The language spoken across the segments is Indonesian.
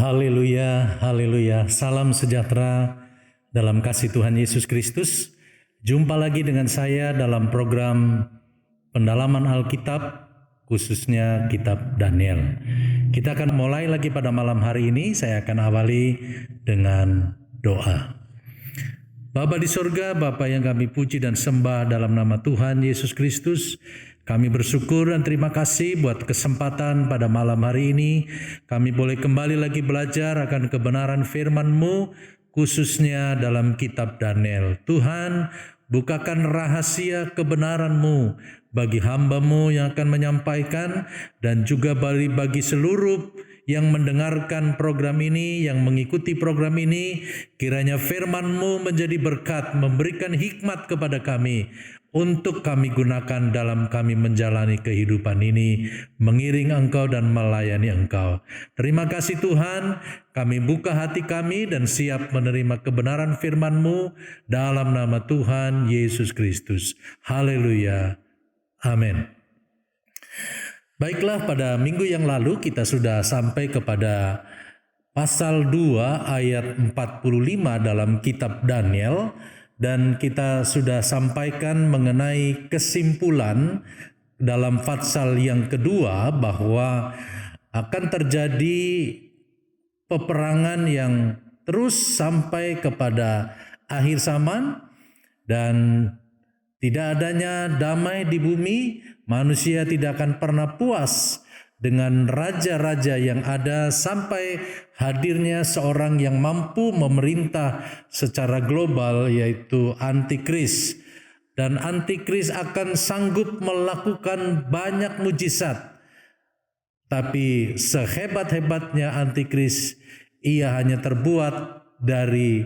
Haleluya, haleluya. Salam sejahtera dalam kasih Tuhan Yesus Kristus. Jumpa lagi dengan saya dalam program pendalaman Alkitab, khususnya kitab Daniel. Kita akan mulai lagi pada malam hari ini. Saya akan awali dengan doa. Bapa di surga, Bapa yang kami puji dan sembah dalam nama Tuhan Yesus Kristus, kami bersyukur dan terima kasih buat kesempatan pada malam hari ini. Kami boleh kembali lagi belajar akan kebenaran firman-Mu, khususnya dalam kitab Daniel. Tuhan, bukakan rahasia kebenaran-Mu bagi hamba-Mu yang akan menyampaikan, dan juga bagi seluruh yang mendengarkan program ini, yang mengikuti program ini. Kiranya firman-Mu menjadi berkat, memberikan hikmat kepada kami, untuk kami gunakan dalam kami menjalani kehidupan ini, mengiring Engkau dan melayani Engkau. Terima kasih Tuhan, kami buka hati kami dan siap menerima kebenaran firman-Mu dalam nama Tuhan Yesus Kristus. Haleluya. Amin. Baiklah, pada minggu yang lalu kita sudah sampai kepada pasal 2 ayat 45 dalam kitab Daniel. Dan kita sudah sampaikan mengenai kesimpulan dalam pasal yang kedua bahwa akan terjadi peperangan yang terus sampai kepada akhir zaman, dan tidak adanya damai di bumi. Manusia tidak akan pernah puas dengan raja-raja yang ada sampai hadirnya seorang yang mampu memerintah secara global, yaitu Antikris. Dan Antikris akan sanggup melakukan banyak mujizat. Tapi sehebat-hebatnya Antikris, ia hanya terbuat dari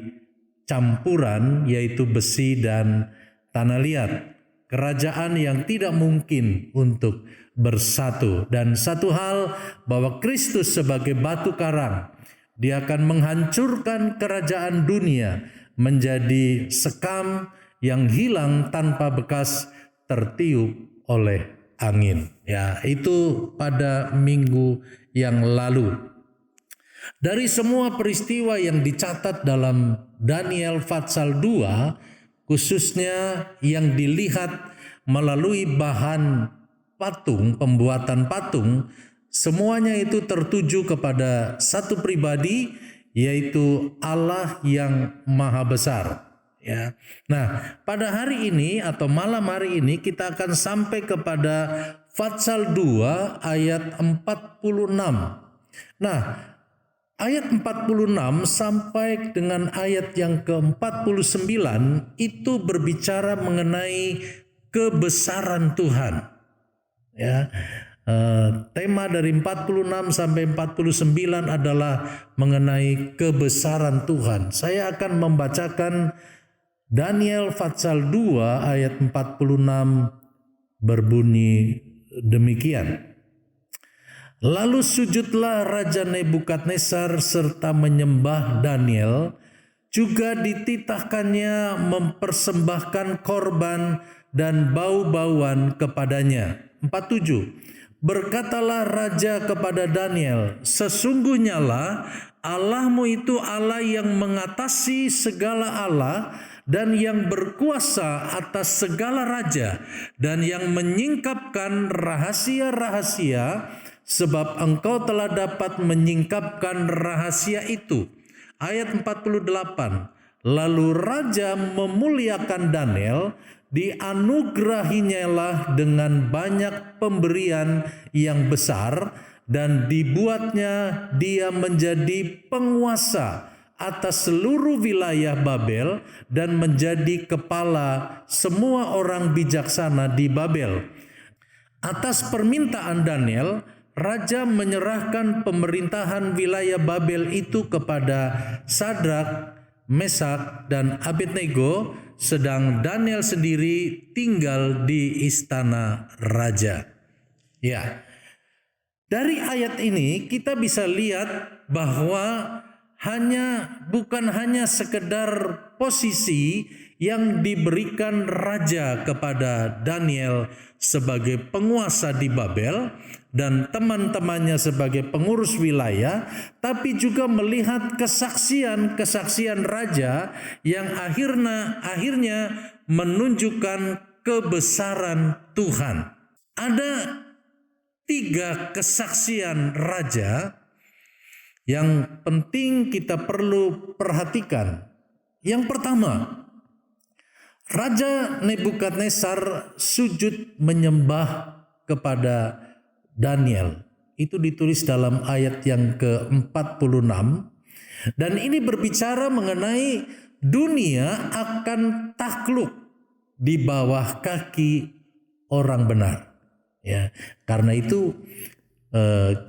campuran, yaitu besi dan tanah liat. Kerajaan yang tidak mungkin untuk bersatu. Dan satu hal, bahwa Kristus sebagai batu karang, Dia akan menghancurkan kerajaan dunia menjadi sekam yang hilang tanpa bekas tertiup oleh angin. Ya, itu pada minggu yang lalu. Dari semua peristiwa yang dicatat dalam Daniel pasal 2, khususnya yang dilihat melalui bahan patung, pembuatan patung, semuanya itu tertuju kepada satu pribadi, yaitu Allah yang Maha Besar. Ya. Nah, pada hari ini atau malam hari ini kita akan sampai kepada pasal 2 ayat 46. Nah, ayat 46 sampai dengan ayat yang ke-49 itu berbicara mengenai kebesaran Tuhan. Ya, tema dari 46 sampai 49 adalah mengenai kebesaran Tuhan. Saya akan membacakan Daniel pasal 2 ayat 46, berbunyi demikian. Lalu sujudlah Raja Nebukadnezar serta menyembah Daniel, juga dititahkannya mempersembahkan korban dan bau-bauan kepadanya. 47. Berkatalah Raja kepada Daniel, sesungguhnya lah Allahmu itu Allah yang mengatasi segala Allah, dan yang berkuasa atas segala raja, dan yang menyingkapkan rahasia-rahasia, sebab engkau telah dapat menyingkapkan rahasia itu. Ayat 48. Lalu Raja memuliakan Daniel, dianugerahinyalah dengan banyak pemberian yang besar, dan dibuatnya dia menjadi penguasa atas seluruh wilayah Babel, dan menjadi kepala semua orang bijaksana di Babel. Atas permintaan Daniel, Raja menyerahkan pemerintahan wilayah Babel itu kepada Sadrak, Mesak, dan Abednego, sedang Daniel sendiri tinggal di istana raja. Ya, dari ayat ini kita bisa lihat bahwa bukan hanya sekedar posisi yang diberikan raja kepada Daniel sebagai penguasa di Babel dan teman-temannya sebagai pengurus wilayah, tapi juga melihat kesaksian raja yang akhirnya menunjukkan kebesaran Tuhan. Ada 3 kesaksian raja yang penting kita perlu perhatikan. Yang pertama, Raja Nebukadnezar sujud menyembah kepada Daniel. Itu ditulis dalam ayat yang ke-46. Dan ini berbicara mengenai dunia akan takluk di bawah kaki orang benar. Ya, karena itu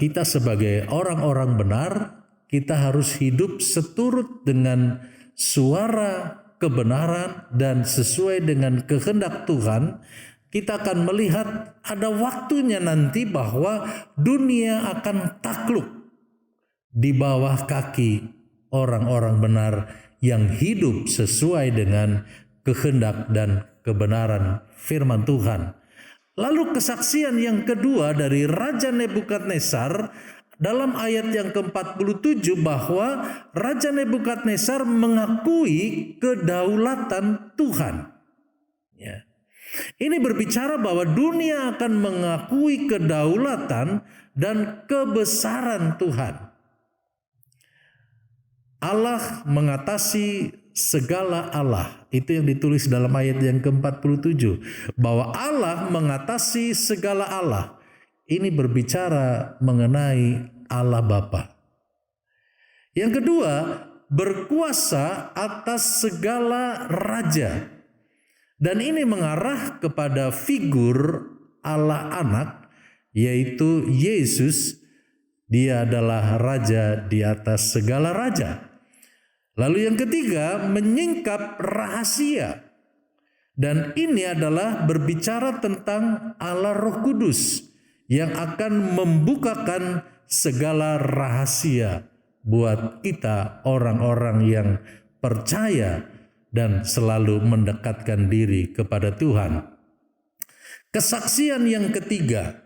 kita sebagai orang-orang benar, kita harus hidup seturut dengan suara kebenaran dan sesuai dengan kehendak Tuhan. Kita akan melihat ada waktunya nanti bahwa dunia akan takluk di bawah kaki orang-orang benar yang hidup sesuai dengan kehendak dan kebenaran firman Tuhan. Lalu kesaksian yang kedua dari Raja Nebukadnezar dalam ayat yang ke-47 bahwa Raja Nebukadnezar mengakui kedaulatan Tuhan. Ya. Ini berbicara bahwa dunia akan mengakui kedaulatan dan kebesaran Tuhan. Allah mengatasi segala Allah. Itu yang ditulis dalam ayat yang ke-47. Bahwa Allah mengatasi segala Allah. Ini berbicara mengenai Allah Bapa. Yang kedua, berkuasa atas segala raja. Dan ini mengarah kepada figur Allah Anak, yaitu Yesus. Dia adalah raja di atas segala raja. Lalu yang ketiga, menyingkap rahasia. Dan ini adalah berbicara tentang Allah Roh Kudus yang akan membukakan segala rahasia buat kita orang-orang yang percaya dan selalu mendekatkan diri kepada Tuhan. Kesaksian yang ketiga,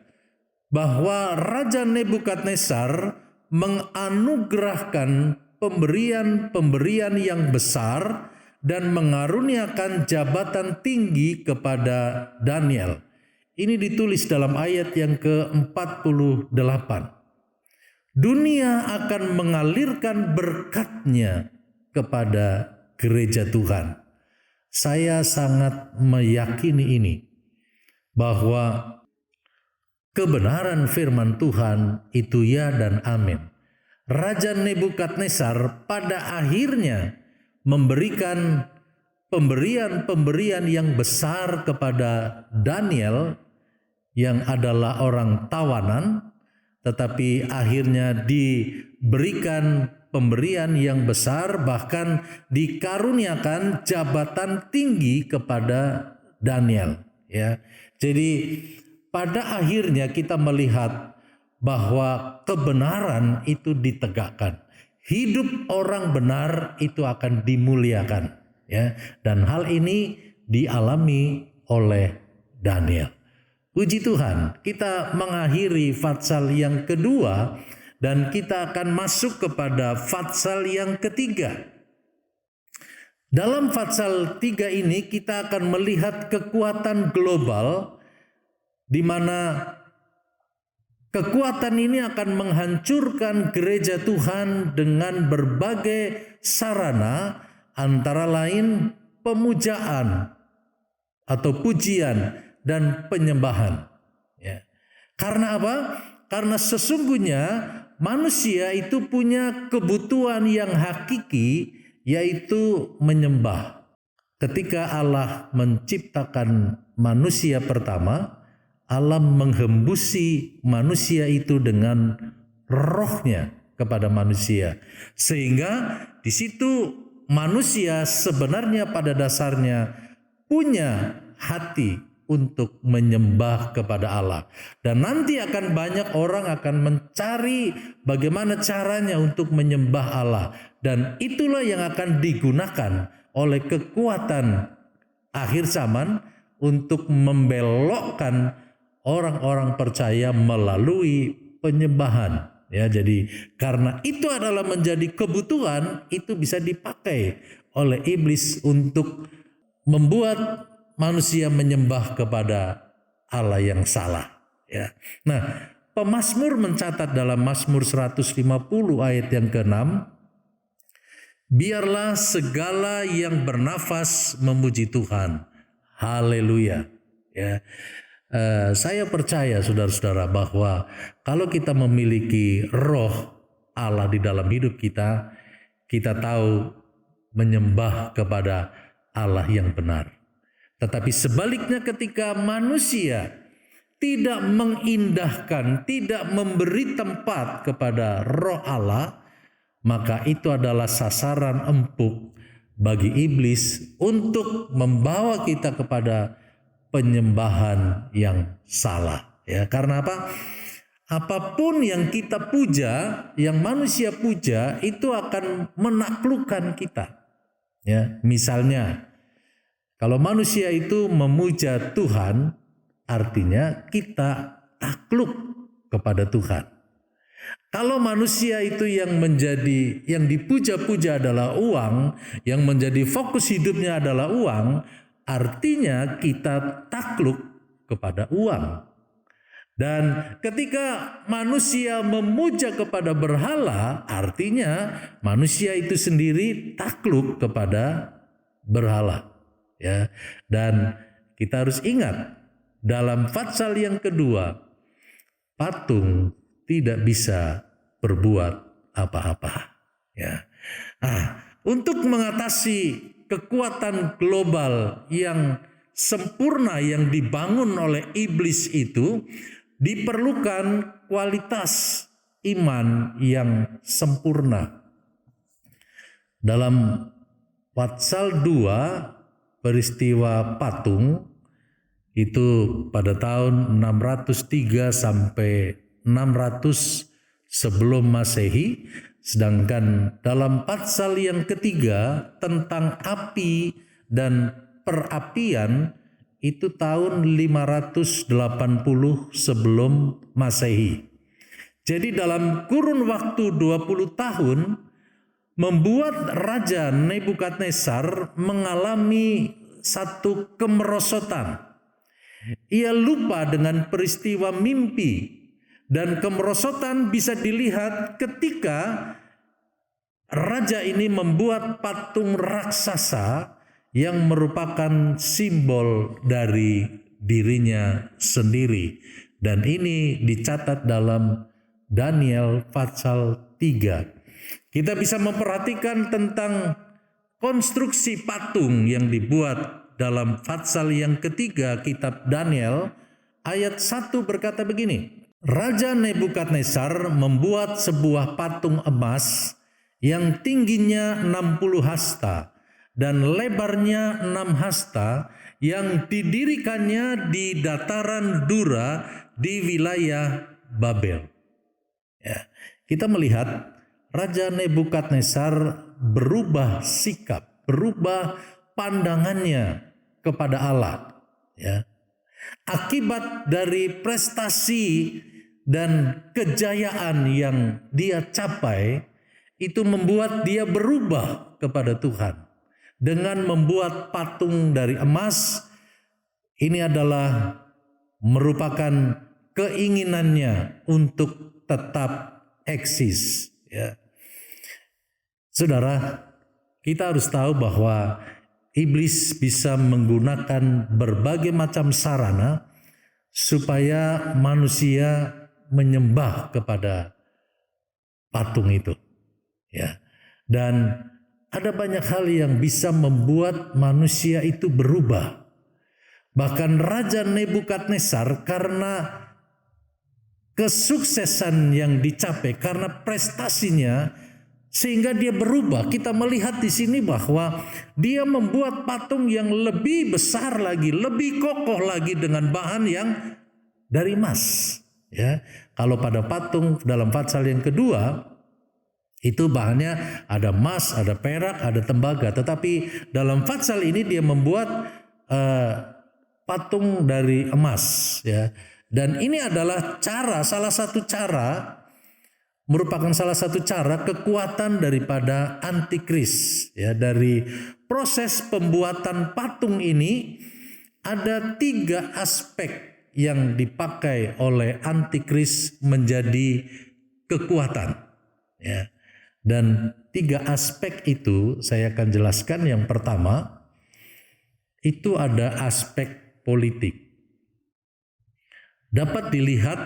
bahwa Raja Nebukadnezar menganugerahkan pemberian yang besar dan mengaruniakan jabatan tinggi kepada Daniel. Ini ditulis dalam ayat yang ke-48. Dunia akan mengalirkan berkat-Nya kepada gereja Tuhan. Saya sangat meyakini ini, bahwa kebenaran firman Tuhan itu ya dan amin. Raja Nebukadnezar pada akhirnya memberikan pemberian yang besar kepada Daniel yang adalah orang tawanan, tetapi akhirnya diberikan pemberian yang besar, bahkan dikaruniakan jabatan tinggi kepada Daniel. Ya, jadi pada akhirnya kita melihat bahwa kebenaran itu ditegakkan. Hidup orang benar itu akan dimuliakan, ya. Dan hal ini dialami oleh Daniel. Puji Tuhan, kita mengakhiri Fatsal yang kedua dan kita akan masuk kepada Fatsal yang ketiga. Dalam Fatsal 3 ini kita akan melihat kekuatan global di mana kekuatan ini akan menghancurkan gereja Tuhan dengan berbagai sarana, antara lain pemujaan atau pujian dan penyembahan. Ya. Karena apa? Karena sesungguhnya manusia itu punya kebutuhan yang hakiki, yaitu menyembah. Ketika Allah menciptakan manusia pertama, Allah menghembusi manusia itu dengan rohnya kepada manusia. Sehingga di situ manusia sebenarnya pada dasarnya punya hati untuk menyembah kepada Allah. Dan nanti akan banyak orang akan mencari bagaimana caranya untuk menyembah Allah. Dan itulah yang akan digunakan oleh kekuatan akhir zaman untuk membelokkan orang-orang percaya melalui penyembahan. Ya, jadi karena itu adalah menjadi kebutuhan, itu bisa dipakai oleh iblis untuk membuat manusia menyembah kepada Allah yang salah. Ya. Nah, pemazmur mencatat dalam Mazmur 150 ayat yang ke-6, biarlah segala yang bernafas memuji Tuhan. Haleluya. Ya. Saya percaya saudara-saudara bahwa kalau kita memiliki roh Allah di dalam hidup kita, kita tahu menyembah kepada Allah yang benar. Tetapi sebaliknya ketika manusia tidak mengindahkan, tidak memberi tempat kepada roh Allah, maka itu adalah sasaran empuk bagi iblis untuk membawa kita kepada penyembahan yang salah. Ya, karena apa? Apapun yang kita puja, yang manusia puja, itu akan menaklukkan kita. Ya, misalnya, kalau manusia itu memuja Tuhan, artinya kita takluk kepada Tuhan. Kalau manusia itu yang dipuja-puja adalah uang, yang menjadi fokus hidupnya adalah uang, artinya kita takluk kepada uang. Dan ketika manusia memuja kepada berhala, artinya manusia itu sendiri takluk kepada berhala. Ya, dan kita harus ingat dalam Fatsal yang kedua, patung tidak bisa berbuat apa-apa. Ya. Untuk mengatasi kekuatan global yang sempurna yang dibangun oleh iblis itu, diperlukan kualitas iman yang sempurna. Dalam Fatsal 2, peristiwa patung itu pada tahun 603 sampai 600 sebelum Masehi, sedangkan dalam Fatsal yang ketiga tentang api dan perapian itu tahun 580 sebelum Masehi. Jadi dalam kurun waktu 20 tahun membuat Raja Nebukadnezar mengalami satu kemerosotan. Ia lupa dengan peristiwa mimpi, dan kemerosotan bisa dilihat ketika raja ini membuat patung raksasa yang merupakan simbol dari dirinya sendiri. Dan ini dicatat dalam Daniel Fatsal 3. Kita bisa memperhatikan tentang konstruksi patung yang dibuat dalam Fatsal yang ketiga kitab Daniel. Ayat 1 berkata begini, Raja Nebukadnezar membuat sebuah patung emas yang tingginya 60 hasta dan lebarnya 6 hasta, yang didirikannya di dataran Dura di wilayah Babel. Ya, kita melihat Raja Nebukadnezar berubah sikap, berubah pandangannya kepada Allah. Ya. Akibat dari prestasi dan kejayaan yang dia capai, itu membuat dia berubah kepada Tuhan. Dengan membuat patung dari emas, ini adalah merupakan keinginannya untuk tetap eksis. Ya. Saudara, kita harus tahu bahwa iblis bisa menggunakan berbagai macam sarana supaya manusia menyembah kepada patung itu. Ya. Dan ada banyak hal yang bisa membuat manusia itu berubah. Bahkan Raja Nebukadnezar, karena kesuksesan yang dicapai, karena prestasinya, sehingga dia berubah. Kita melihat di sini bahwa dia membuat patung yang lebih besar lagi, lebih kokoh lagi dengan bahan yang dari emas. Ya, kalau pada patung dalam Fatsal yang kedua Itu bahannya ada emas, ada perak, ada tembaga. Tetapi dalam Fatsal ini dia membuat patung dari emas, ya. Dan ini adalah salah satu cara, merupakan salah satu cara kekuatan daripada antikris, ya. Dari proses pembuatan patung ini ada 3 aspek yang dipakai oleh antikris menjadi kekuatan, ya. Dan 3 aspek itu saya akan jelaskan. Yang pertama itu ada aspek politik. Dapat dilihat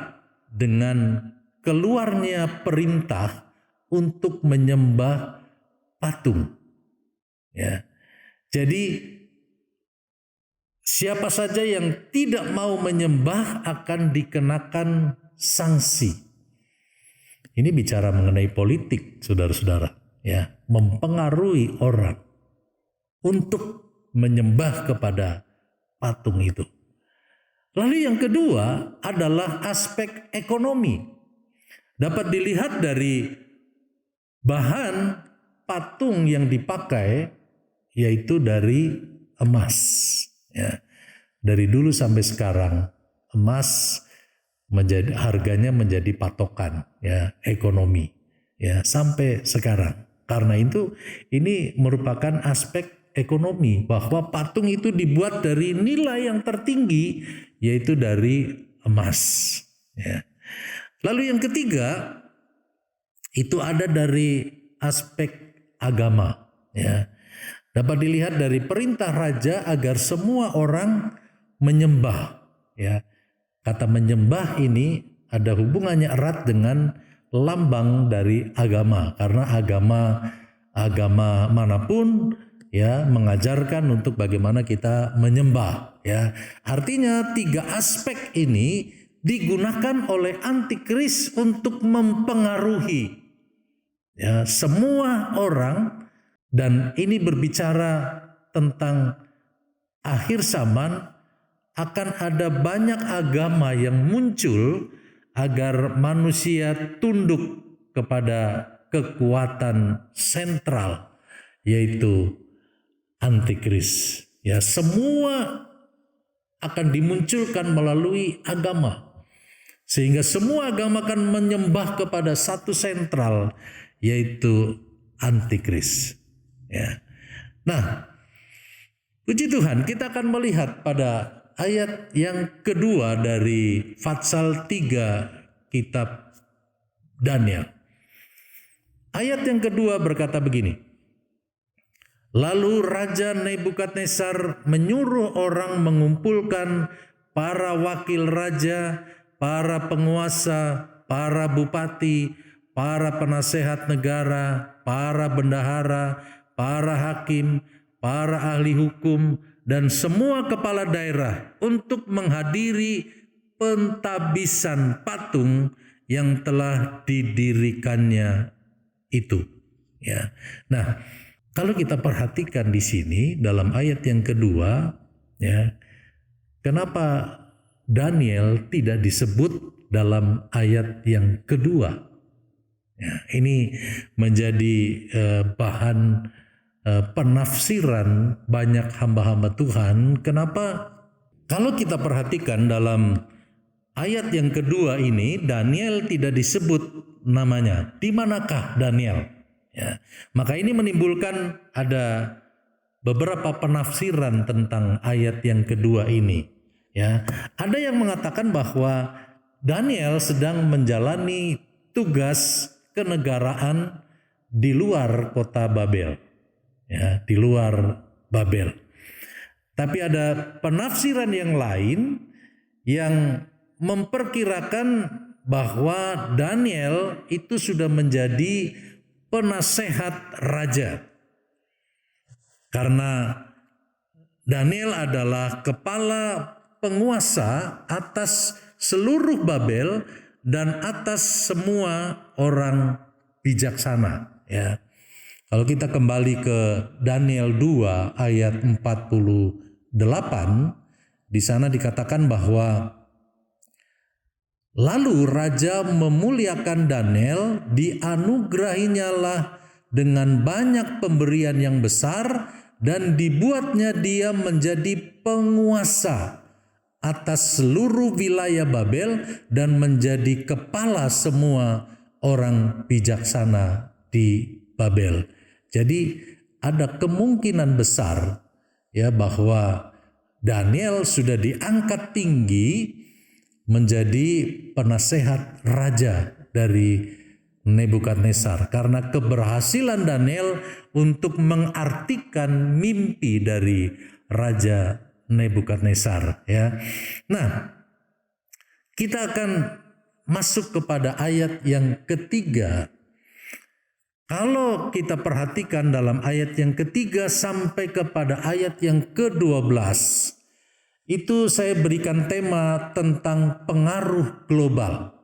dengan keluarnya perintah untuk menyembah patung, ya. Jadi siapa saja yang tidak mau menyembah akan dikenakan sanksi. Ini bicara mengenai politik, saudara-saudara, ya, mempengaruhi orang untuk menyembah kepada patung itu. Lalu yang kedua adalah aspek ekonomi. Dapat dilihat dari bahan patung yang dipakai, yaitu dari emas, ya. Dari dulu sampai sekarang emas harganya menjadi patokan, ya, ekonomi, ya, sampai sekarang. Karena itu ini merupakan aspek ekonomi, bahwa patung itu dibuat dari nilai yang tertinggi, yaitu dari emas, ya. Lalu yang ketiga itu ada dari aspek agama, ya. Dapat dilihat dari perintah raja agar semua orang menyembah, ya. Kata menyembah ini ada hubungannya erat dengan lambang dari agama, karena agama manapun, ya, mengajarkan untuk bagaimana kita menyembah, ya. Artinya 3 aspek ini digunakan oleh antikris untuk mempengaruhi, ya, semua orang. Dan ini berbicara tentang akhir zaman. Akan ada banyak agama yang muncul agar manusia tunduk kepada kekuatan sentral, yaitu antikris, ya. Semua akan dimunculkan melalui agama, sehingga semua agama akan menyembah kepada satu sentral, yaitu antikris, ya. Nah, puji Tuhan, kita akan melihat pada ayat yang kedua dari Fatsal 3 kitab Daniel. Ayat yang kedua berkata begini. Lalu Raja Nebukadnezar menyuruh orang mengumpulkan para wakil raja, para penguasa, para bupati, para penasehat negara, para bendahara, para hakim, para ahli hukum, dan semua kepala daerah untuk menghadiri pentabisan patung yang telah didirikannya itu, ya. Nah, kalau kita perhatikan di sini dalam ayat yang kedua, ya, kenapa Daniel tidak disebut dalam ayat yang kedua? Ya, ini menjadi bahan penafsiran banyak hamba-hamba Tuhan. Kenapa? Kalau kita perhatikan dalam ayat yang kedua ini, Daniel tidak disebut namanya. Di manakah Daniel? Ya. Maka ini menimbulkan ada beberapa penafsiran tentang ayat yang kedua ini. Ya. Ada yang mengatakan bahwa Daniel sedang menjalani tugas kenegaraan di luar kota Babel. Ya, di luar Babel. Tapi ada penafsiran yang lain yang memperkirakan bahwa Daniel itu sudah menjadi penasehat raja. Karena Daniel adalah kepala penguasa atas seluruh Babel dan atas semua orang bijaksana, ya. Kalau kita kembali ke Daniel 2 ayat 48, di sana dikatakan bahwa Lalu raja memuliakan Daniel, dianugerahinyalah dengan banyak pemberian yang besar dan dibuatnya dia menjadi penguasa atas seluruh wilayah Babel dan menjadi kepala semua orang bijaksana di Babel. Jadi ada kemungkinan besar ya bahwa Daniel sudah diangkat tinggi menjadi penasehat raja dari Nebukadnezar karena keberhasilan Daniel untuk mengartikan mimpi dari Raja Nebukadnezar ya. Nah, kita akan masuk kepada ayat yang ketiga. Kalau kita perhatikan dalam ayat yang ketiga sampai kepada ayat yang ke-12, itu saya berikan tema tentang pengaruh global.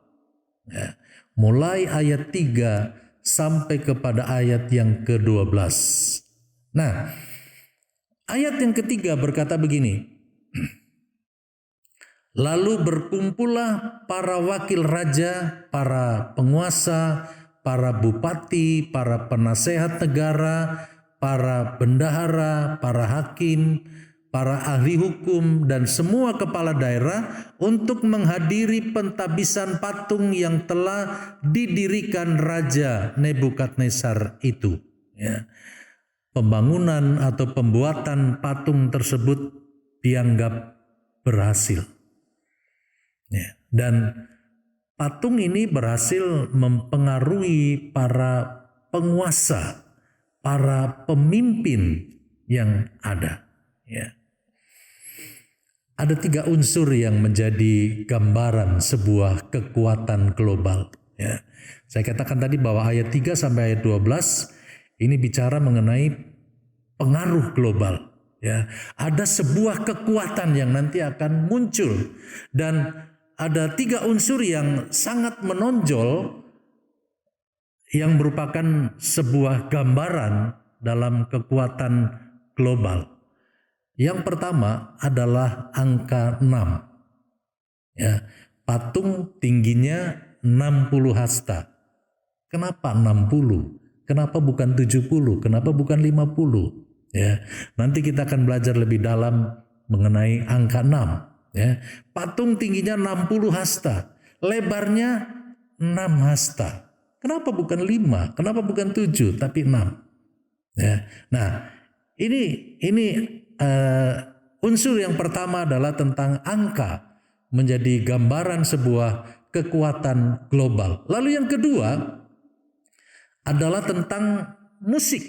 Ya, mulai ayat 3 sampai kepada ayat yang ke-12. Nah, ayat yang ketiga berkata begini. Lalu berkumpullah para wakil raja, para penguasa, para bupati, para penasehat negara, para bendahara, para hakim, para ahli hukum, dan semua kepala daerah untuk menghadiri pentabisan patung yang telah didirikan Raja Nebukadnezar itu. Ya. Pembangunan atau pembuatan patung tersebut dianggap berhasil. Ya. Dan patung ini berhasil mempengaruhi para penguasa, para pemimpin yang ada. Ya. Ada 3 unsur yang menjadi gambaran sebuah kekuatan global. Ya. Saya katakan tadi bahwa ayat 3 sampai ayat 12 ini bicara mengenai pengaruh global. Ya. Ada sebuah kekuatan yang nanti akan muncul dan ada 3 unsur yang sangat menonjol yang merupakan sebuah gambaran dalam kekuatan global. Yang pertama adalah angka 6. Ya, patung tingginya 60 hasta. Kenapa 60? Kenapa bukan 70? Kenapa bukan 50? Ya, nanti kita akan belajar lebih dalam mengenai angka 6. Ya, patung tingginya 60 hasta, lebarnya 6 hasta. Kenapa bukan 5? Kenapa bukan 7 tapi 6? Ya. Nah, ini unsur yang pertama adalah tentang angka menjadi gambaran sebuah kekuatan global. Lalu yang kedua adalah tentang musik.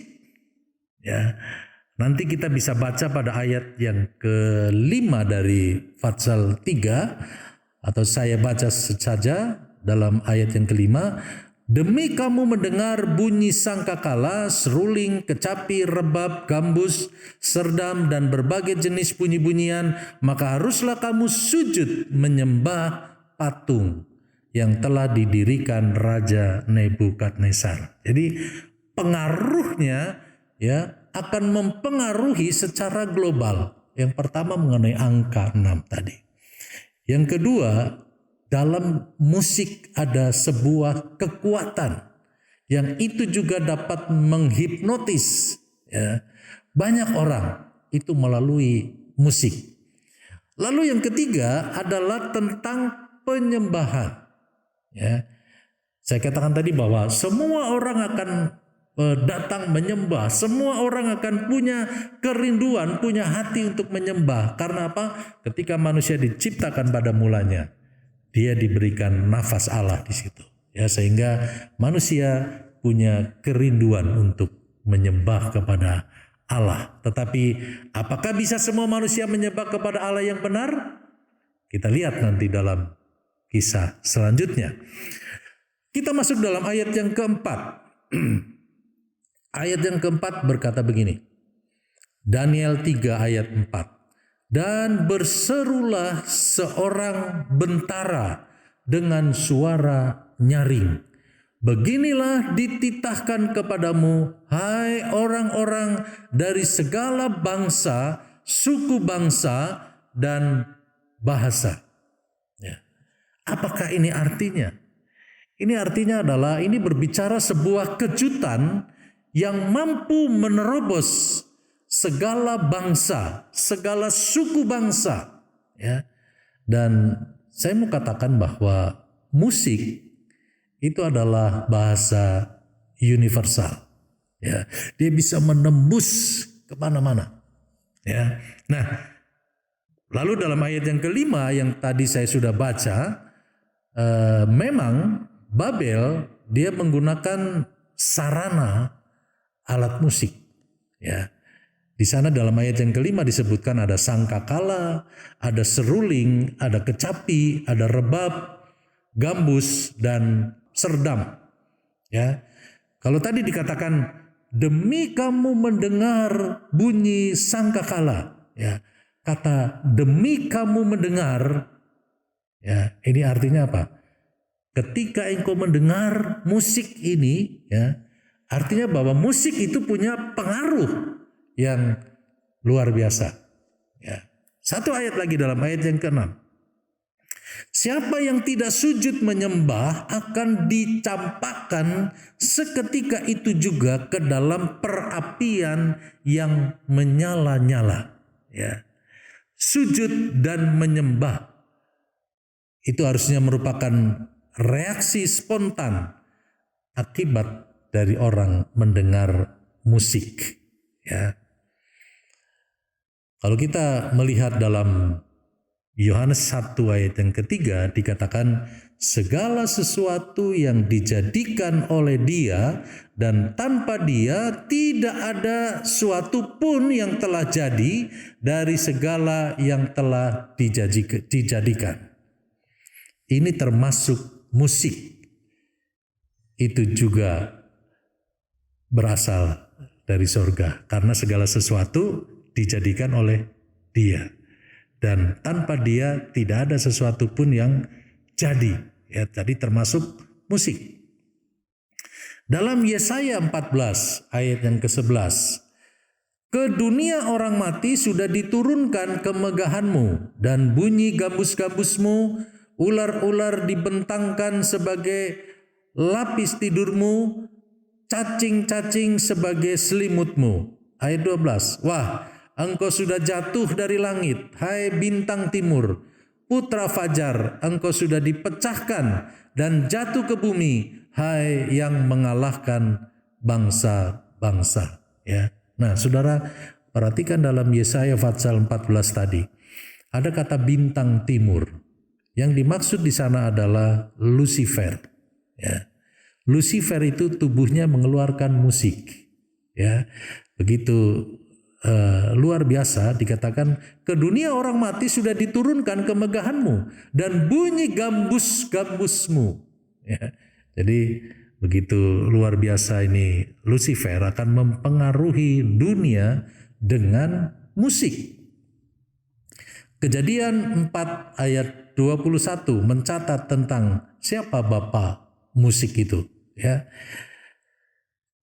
Ya. Nanti kita bisa baca pada ayat yang ke-5 dari Fatsal 3 atau saya baca saja dalam ayat yang ke-5. Demi kamu mendengar bunyi sangkakala, seruling, kecapi, rebab, gambus, serdam, dan berbagai jenis bunyi-bunyian, maka haruslah kamu sujud menyembah patung yang telah didirikan Raja Nebukadnezar. Jadi pengaruhnya ya akan mempengaruhi secara global. Yang pertama mengenai angka 6 tadi. Yang kedua, dalam musik ada sebuah kekuatan yang itu juga dapat menghipnotis ya, banyak orang itu melalui musik. Lalu yang ketiga adalah tentang penyembahan. Ya. Saya katakan tadi bahwa semua orang akan datang menyembah. Semua orang akan punya kerinduan, punya hati untuk menyembah. Karena apa? Ketika manusia diciptakan pada mulanya, dia diberikan nafas Allah di situ. Ya, sehingga manusia punya kerinduan untuk menyembah kepada Allah. Tetapi apakah bisa semua manusia menyembah kepada Allah yang benar? Kita lihat nanti dalam kisah selanjutnya. Kita masuk dalam ayat yang keempat. Ayat yang keempat berkata begini. Daniel 3 ayat 4. Dan berserulah seorang bentara dengan suara nyaring. Beginilah dititahkan kepadamu, hai orang-orang dari segala bangsa, suku bangsa, dan bahasa. Ya. Apakah ini artinya? Ini artinya adalah ini berbicara sebuah kejutan yang mampu menerobos segala bangsa, segala suku bangsa, ya. Dan saya mau katakan bahwa musik itu adalah bahasa universal, ya. Dia bisa menembus kemana-mana, ya. Nah, lalu dalam ayat yang kelima yang tadi saya sudah baca, memang Babel dia menggunakan sarana alat musik, ya. Di sana dalam ayat yang kelima disebutkan ada sangkakala, ada seruling, ada kecapi, ada rebab, gambus dan serdam. Ya. Kalau tadi dikatakan demi kamu mendengar bunyi sangkakala, ya. Kata demi kamu mendengar, ya, ini artinya apa? Ketika engkau mendengar musik ini, ya, artinya bahwa musik itu punya pengaruh yang luar biasa. Ya. Satu ayat lagi dalam ayat yang ke-6. Siapa yang tidak sujud menyembah akan dicampakkan seketika itu juga ke dalam perapian yang menyala-nyala. Ya. Sujud dan menyembah itu harusnya merupakan reaksi spontan akibat dari orang mendengar musik, ya. Kalau kita melihat dalam Yohanes 1 ayat yang ketiga dikatakan segala sesuatu yang dijadikan oleh Dia dan tanpa Dia tidak ada suatu pun yang telah jadi dari segala yang telah dijadikan. Ini termasuk musik. Itu juga berasal dari sorga karena segala sesuatu dijadikan oleh Dia dan tanpa Dia tidak ada sesuatu pun yang jadi, ya. Jadi termasuk musik. Dalam Yesaya 14 ayat yang ke-11, ke dunia orang mati sudah diturunkan kemegahanmu dan bunyi gambus-gambusmu, ular-ular dibentangkan sebagai lapis tidurmu, cacing-cacing sebagai selimutmu. Ayat 12. Wah, engkau sudah jatuh dari langit, hai bintang timur, putra fajar, engkau sudah dipecahkan dan jatuh ke bumi, hai yang mengalahkan bangsa-bangsa. Ya. Nah, saudara, perhatikan dalam Yesaya pasal 14 tadi, ada kata bintang timur. Yang dimaksud di sana adalah Lucifer. Ya. Lucifer itu tubuhnya mengeluarkan musik. Ya. Begitu luar biasa dikatakan ke dunia orang mati sudah diturunkan kemegahanmu dan bunyi gambus-gambusmu. Ya. Jadi begitu luar biasa ini Lucifer akan mempengaruhi dunia dengan musik. Kejadian 4 ayat 21 mencatat tentang siapa bapa musik itu, ya.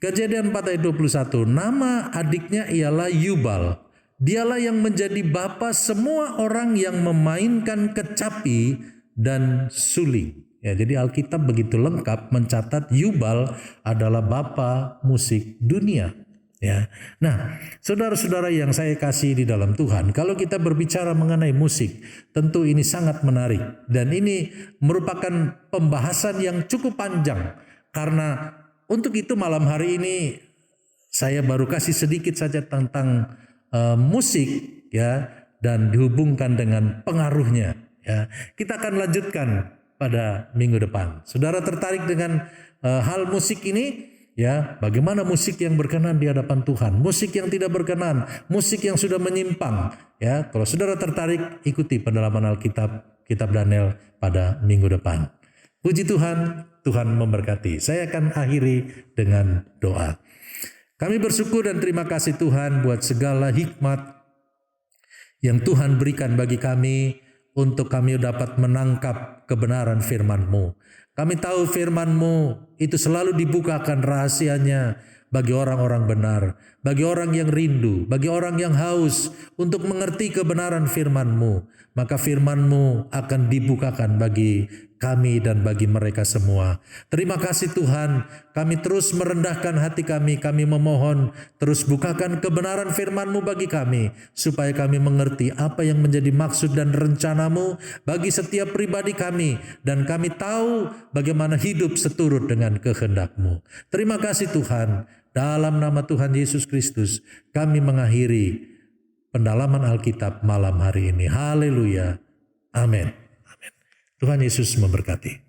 Kejadian 4 ayat 21, nama adiknya ialah Yubal. Dialah yang menjadi bapa semua orang yang memainkan kecapi dan suling. Ya, jadi Alkitab begitu lengkap mencatat Yubal adalah bapa musik dunia. Ya. Nah, saudara-saudara yang saya kasih di dalam Tuhan, kalau kita berbicara mengenai musik, tentu ini sangat menarik. Dan ini merupakan pembahasan yang cukup panjang. Karena untuk itu malam hari ini saya baru kasih sedikit saja tentang musik, ya, dan dihubungkan dengan pengaruhnya. Ya. Kita akan lanjutkan pada minggu depan. Saudara tertarik dengan hal musik ini? Ya, bagaimana musik yang berkenan di hadapan Tuhan, musik yang tidak berkenan, musik yang sudah menyimpang. Ya, kalau saudara tertarik, ikuti pendalaman Alkitab, Kitab Daniel pada minggu depan. Puji Tuhan, Tuhan memberkati. Saya akan akhiri dengan doa. Kami bersyukur dan terima kasih Tuhan buat segala hikmat yang Tuhan berikan bagi kami untuk kami dapat menangkap kebenaran firman-Mu. Kami tahu firman-Mu itu selalu dibukakan rahasianya bagi orang-orang benar. bagi orang yang rindu, bagi orang yang haus untuk mengerti kebenaran firman-Mu. Maka firman-Mu akan dibukakan bagi kami dan bagi mereka semua. Terima kasih Tuhan, kami terus merendahkan hati kami memohon terus bukakan kebenaran firman-Mu bagi kami, supaya kami mengerti apa yang menjadi maksud dan rencana-Mu bagi setiap pribadi kami, dan kami tahu bagaimana hidup seturut dengan kehendak-Mu. Terima kasih Tuhan, dalam nama Tuhan Yesus Kristus kami mengakhiri pendalaman Alkitab malam hari ini. Haleluya. Amin. Tuhan Yesus memberkati.